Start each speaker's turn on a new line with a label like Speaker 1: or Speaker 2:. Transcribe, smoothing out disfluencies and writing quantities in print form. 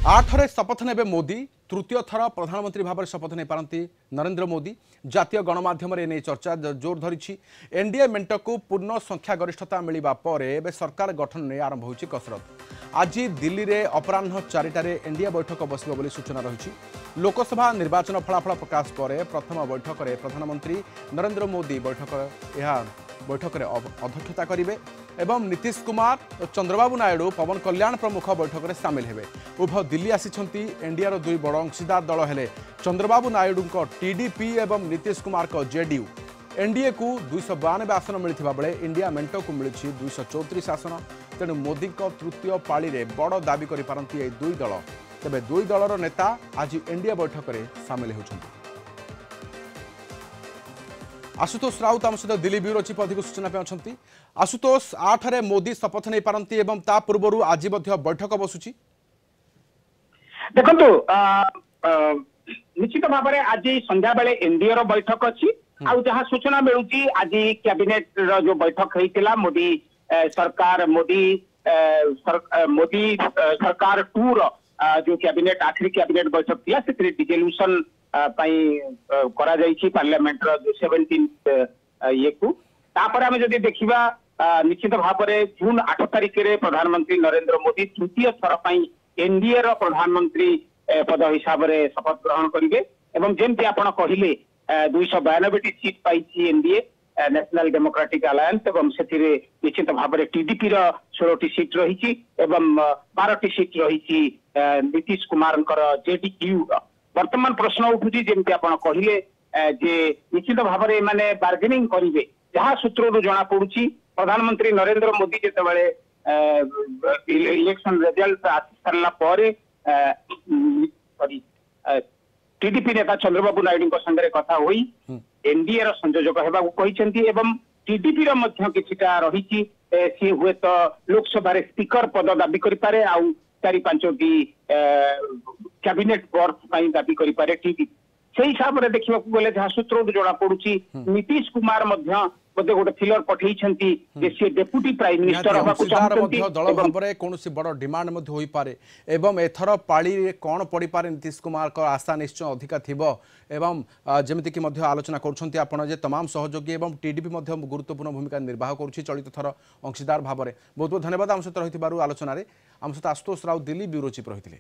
Speaker 1: आठरे शपथ ने मोदी तृतीय थर प्रधानमंत्री भाव में शपथ नहीं पारती नरेंद्र मोदी। जातीय गणमाध्यम नहीं चर्चा जोर धरी एनडीए मेंट को पूर्ण संख्या गरिष्ठता मिलवा पर एवं सरकार गठन नहीं आरंभ हो कसरत। आज दिल्ली में अपराह 4टार एनडीए बैठक बसब बोली सूचना रही। लोकसभा निर्वाचन फलाफल प्रकाश पर प्रथम बैठक में प्रधानमंत्री नरेंद्र मोदी बैठक में अध्यक्षता करेंगे एवं नीतीश कुमार और चंद्रबाबू नायडू पवन कल्याण प्रमुख बैठक में सामिल हेबे। उभय दिल्ली आसी एनडीए दुई बड़ अंशीदार दल हेले चंद्रबाबू नायडू टीडीपी एवं नीतीश कुमार को जेडीयू। एनडीए को 292 आसन मिलता बेले इंडिया मेंट को मिली 234 आसन। तेणु मोदी तृतीय पाली में बड़ दाबी करपारती दुई दल। तेबे दुई दलर नेता आज एनडीए बैठक में सामिल होउछन्ति। आशुतोष राउत आम सहित दिल्ली ब्यूरो चीफ अधिक सूचना पे अच्छा। आशुतोष, 8 मोदी शपथ नहीं पारती एवं ता पूर्व आज बैठक बसुची।
Speaker 2: देखो निश्चित भाव में आज संध्या बेले एनडीए रो बैठक अच्छी जहाँ सूचना मिलूची आज कैबिनेट रो जो बैठक होता मोदी सरकार मोदी सरकार 2 रो जो कैबिनेट आखिरी कैबिनेट बैठक थी से डिजोल्यूशन करा जाइछि पार्लियामेंट रो जो 17 ये को तापर हम जदि देखिबा निश्चित भाव में जून 8 तारिख रे प्रधानमंत्री नरेंद्र मोदी तृतीय थर पई एनडीए रो प्रधानमंत्री पद हिसाब से शपथ ग्रहण करेंगे। एवं जेमती आपण कहिले 292 सीट पाई एनडीए नेशनल डेमोक्रेटिक अलायंस एवं से निश्चित भाव में टीडीपी रो 16 सीट रही एवं 12 सीट रही नीतीश कुमार जेडीयू। वर्तमान प्रश्न उठुची जेमती आपण कहिले जे निश्चित भाव में माने बार्गेनिंग करेंगे जहाँ सूत्र जना पड़ुची प्रधानमंत्री नरेंद्र मोदी जितेबाला इलेक्शन रिजल्ट आसी सारा पर टीडीपी नेता चंद्रबाबू नायडू संगे कथा हुई एनडीए रो संयोजक होगा एवं टीडीपी किछिटा रही सी हुए तो लोकसभा स्पीकर पद दाबी करें आउ 4-5टी कैबिनेट बर्थ दाबी करें टीडीपी। से हिसाब से देखा गले जहाँ सूत्र जना पड़ुची नीतीश कुमार बोधे गोटे फिलर पठे सी डेप्यूटी प्राइम मिनिस्टर
Speaker 1: दल भाव में कौन बड़ डिमांड हो पारे एवं एथर पाली कौन पड़ पारे नीतीश कुमार को आशा निश्चय अधिका थिबो एवं जमीक आलोचना कर तमाम सहयोगी एवं टीडीपी गुरुत्वपूर्ण भूमिका निर्वाह कर चलित थर अंशीदार भाव में। बहुत बहुत धन्यवाद आम सहित रही आलोचन आम सहित आशुतोष राउत दिल्ली ब्यूरो चीफ रही।